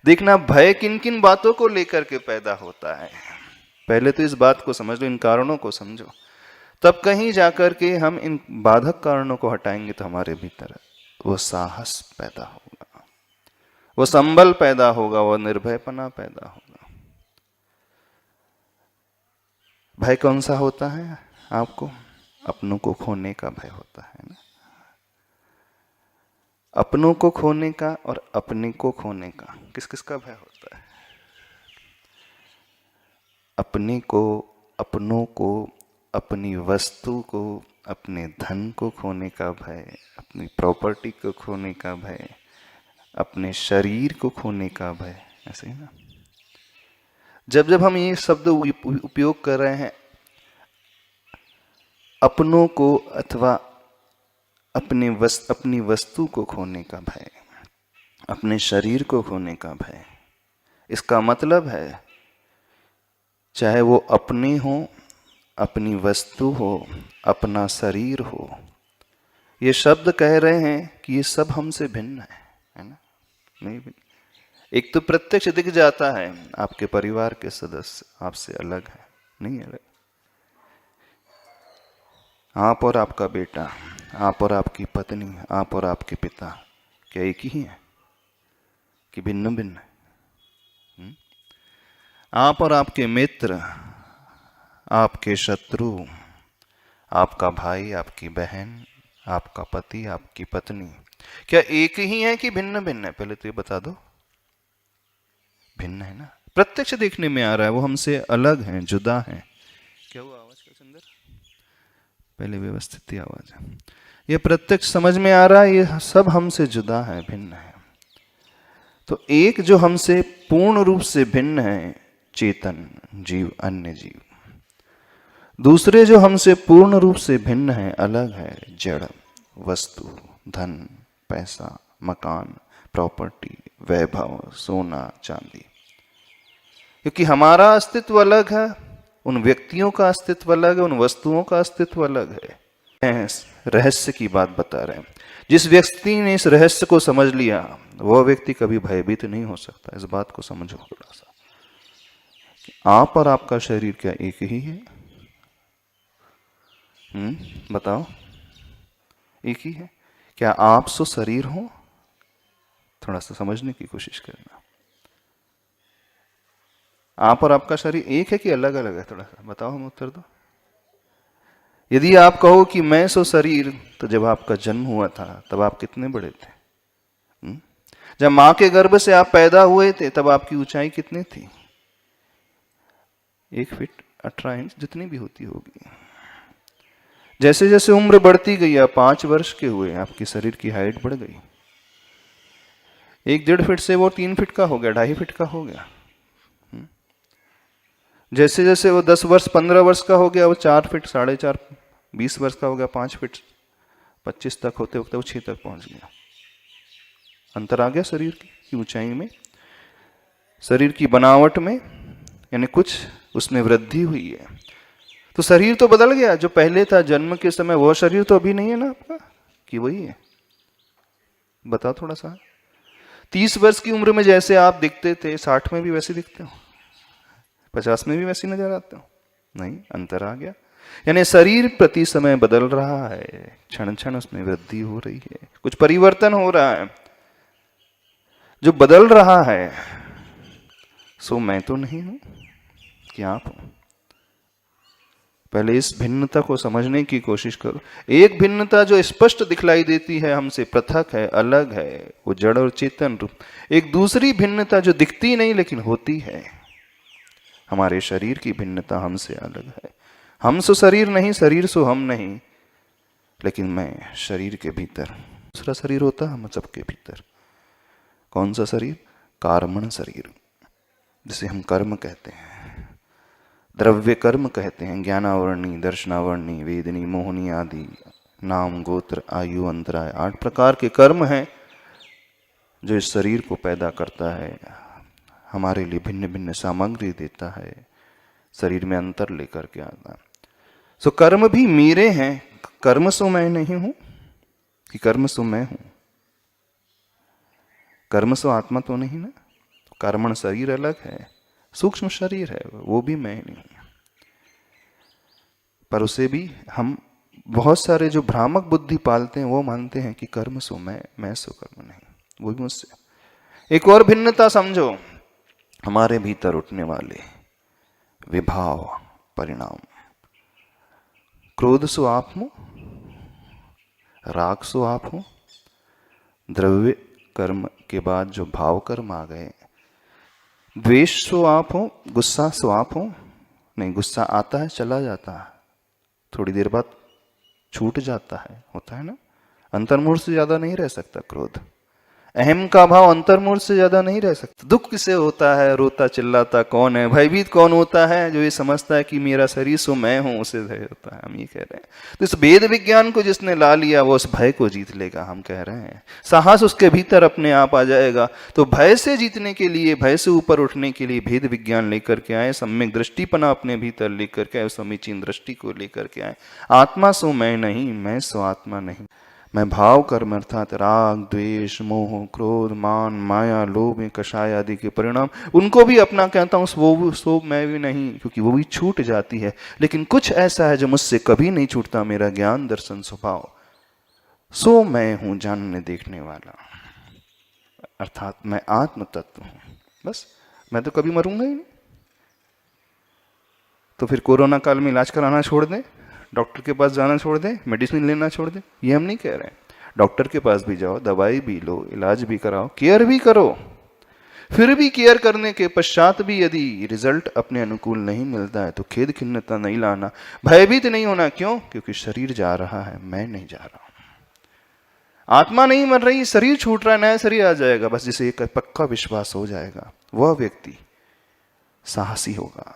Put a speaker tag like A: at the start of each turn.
A: देखना भय किन किन बातों को लेकर के पैदा होता है। पहले तो इस बात को समझ लो, इन कारणों को समझो, तब कहीं जाकर के हम इन बाधक कारणों को हटाएंगे तो हमारे भीतर वो साहस पैदा होगा, वो संबल पैदा होगा, वो निर्भयपना पैदा होगा। भय कौन सा होता है आपको? अपनों को खोने का भय होता है ना, अपनों को खोने का और अपने को खोने का। किस किस का भय होता है? अपने को, अपनों को, अपनी वस्तु को, अपने धन को खोने का भय, अपनी प्रॉपर्टी को खोने का भय, अपने शरीर को खोने का भय। ऐसे ही ना, जब जब हम ये शब्द उपयोग कर रहे हैं, अपनों को अथवा अपनी वस्तु को खोने का भय, अपने शरीर को खोने का भय, इसका मतलब है चाहे वो अपने हो, अपनी वस्तु हो, अपना शरीर हो, ये शब्द कह रहे हैं कि ये सब हमसे भिन्न है ना? नहीं भिन्न। एक तो प्रत्यक्ष दिख जाता है, आपके परिवार के सदस्य आपसे अलग है, नहीं अलग। आप और आपका बेटा, आप और आपकी पत्नी, आप और आपके पिता, क्या एक ही है कि भिन्न भिन्न है? आप और आपके मित्र, आपके शत्रु, आपका भाई, आपकी बहन, आपका पति, आपकी पत्नी, क्या एक ही है कि भिन्न भिन्न है? पहले तो ये बता दो। भिन्न है ना, प्रत्यक्ष देखने में आ रहा है, वो हमसे अलग हैं, जुदा हैं। क्या हुआ आवाज का सुंदर? पहले व्यवस्थित आवाज है। ये प्रत्यक्ष समझ में आ रहा है, ये सब हमसे जुदा है, भिन्न है। तो एक जो हमसे पूर्ण रूप से भिन्न है, चेतन जीव, अन्य जीव। दूसरे जो हमसे पूर्ण रूप से भिन्न है, अलग है, जड़ वस्तु, धन, पैसा, मकान, प्रॉपर्टी, वैभव, सोना, चांदी। क्योंकि हमारा अस्तित्व अलग है, उन व्यक्तियों का अस्तित्व अलग है, उन वस्तुओं का अस्तित्व अलग है। रहस्य की बात बता रहे हैं। जिस व्यक्ति ने इस रहस्य को समझ लिया, वह व्यक्ति कभी भयभीत नहीं हो सकता। इस बात को समझो थोड़ा सा। आप और आपका शरीर क्या एक ही है? बताओ, एक ही है? क्या आप सो शरीर हो? थोड़ा सा समझने की कोशिश करना। आप और आपका शरीर एक है कि अलग अलग है? थोड़ा सा बताओ, हम उत्तर दो। यदि आप कहो कि मैं सो शरीर, तो जब आपका जन्म हुआ था तब आप कितने बड़े थे? जब मां के गर्भ से आप पैदा हुए थे तब आपकी ऊंचाई कितनी थी? 1 फीट 18 इंच जितनी भी होती होगी। जैसे जैसे उम्र बढ़ती गई, आप 5 वर्ष के हुए, आपके शरीर की हाइट बढ़ गई। 1-1.5 फीट से वो 3 फीट का हो गया, 2.5 फीट का हो गया। जैसे जैसे वो 10 वर्ष 15 वर्ष का हो गया, वो 4 फीट 4.5, 20 वर्ष का हो गया 5 फीट 25 तक, होते होते वो 6 तक पहुंच गया। अंतर आ गया शरीर की ऊंचाई में, शरीर की बनावट में, यानी कुछ उसमें वृद्धि हुई है। तो शरीर तो बदल गया। जो पहले था जन्म के समय, वो शरीर तो अभी नहीं है ना आपका, कि वही है? बताओ थोड़ा सा। 30 वर्ष की उम्र में जैसे आप दिखते थे, 60 में भी वैसे दिखते हो? 50 में भी वैसे नजर आते हो? नहीं, अंतर आ गया। यानी शरीर प्रति समय बदल रहा है, क्षण क्षण उसमें वृद्धि हो रही है, कुछ परिवर्तन हो रहा है। जो बदल रहा है सो मैं तो नहीं हूं कि आप हो? पहले इस भिन्नता को समझने की कोशिश करो। एक भिन्नता जो स्पष्ट दिखलाई देती है, हमसे पृथक है, अलग है, वो जड़ और चेतन रूप। एक दूसरी भिन्नता जो दिखती नहीं लेकिन होती है, हमारे शरीर की भिन्नता हमसे अलग है। हम सो शरीर नहीं, शरीर सो हम नहीं, लेकिन मैं शरीर के भीतर, दूसरा शरीर होता है हम सबके भीतर। कौन सा शरीर? कार्मण शरीर, जिसे हम कर्म कहते हैं, द्रव्य कर्म कहते हैं। ज्ञानावर्णी, दर्शनावर्णी, वेदनी, मोहनी आदि नाम, गोत्र, आयु, अंतराय, 8 प्रकार के कर्म हैं जो इस शरीर को पैदा करता है, हमारे लिए भिन्न भिन्न सामग्री देता है, शरीर में अंतर लेकर के आता है। सो कर्म भी मेरे हैं। कर्म सो मैं नहीं हूं कि कर्म सो मैं हूं? कर्म सो आत्मा तो नहीं ना, कर्मण शरीर अलग है, सूक्ष्म शरीर है, वो भी मैं नहीं। पर उसे भी हम बहुत सारे जो भ्रामक बुद्धि पालते हैं वो मानते हैं कि कर्म सो मैं सो कर्म नहीं, वो भी मुझसे। एक और भिन्नता समझो, हमारे भीतर उठने वाले विभाव परिणाम, क्रोध सो आप हो, राग सो आप हो, द्रव्य कर्म के बाद जो भाव कर्म आ गए, द्वेष सो आप हो, गुस्सा सो आप हो। नहीं, गुस्सा आता है चला जाता है, थोड़ी देर बाद छूट जाता है, होता है ना। अंतर्मुख से ज्यादा नहीं रह सकता क्रोध, अहम का भाव अंतर्मुख से ज्यादा नहीं रह सकता। दुख किसे होता है, रोता चिल्लाता कौन है, भयभीत कौन होता है, जो ये समझता है कि मेरा शरीर सो मैं हूं, उसे भय होता है। हम ये कह रहे हैं, तो इस वेद विज्ञान को जिसने ला लिया वो उस भय को जीत लेगा। हम कह रहे हैं साहस उसके भीतर अपने आप आ जाएगा। तो भय से जीतने के लिए, भय से ऊपर उठने के लिए भेद विज्ञान लेकर के आए, सम्यक दृष्टिपना अपने भीतर लेकर के आए, समीचीन दृष्टि को लेकर के आए। आत्मा सो मैं नहीं, मैं सो आत्मा नहीं। मैं भाव कर्म अर्थात राग द्वेष मोह क्रोध मान माया लोभ कषाय आदि के परिणाम, उनको भी अपना कहता हूँ, वो सो मैं भी नहीं, क्योंकि वो भी छूट जाती है। लेकिन कुछ ऐसा है जो मुझसे कभी नहीं छूटता, मेरा ज्ञान दर्शन स्वभाव, सो मैं हूं जानने देखने वाला, अर्थात मैं आत्म तत्व हूं। बस मैं तो कभी मरूंगा ही नहीं। तो फिर कोरोना काल में इलाज कराना छोड़ दें, डॉक्टर के पास जाना छोड़ दें, मेडिसिन लेना छोड़ दें, ये हम नहीं कह रहे हैं। डॉक्टर के पास भी जाओ, दवाई भी लो, इलाज भी कराओ, केयर भी करो। फिर भी केयर करने के पश्चात भी यदि रिजल्ट अपने अनुकूल नहीं मिलता है तो खेद खिन्नता नहीं लाना, भयभीत नहीं होना। क्यों? क्योंकि शरीर जा रहा है, मैं नहीं जा रहा हूं। आत्मा नहीं मर रही, शरीर छूट रहा है, नया शरीर आ जाएगा। बस जिसे एक पक्का विश्वास हो जाएगा वह व्यक्ति साहसी होगा।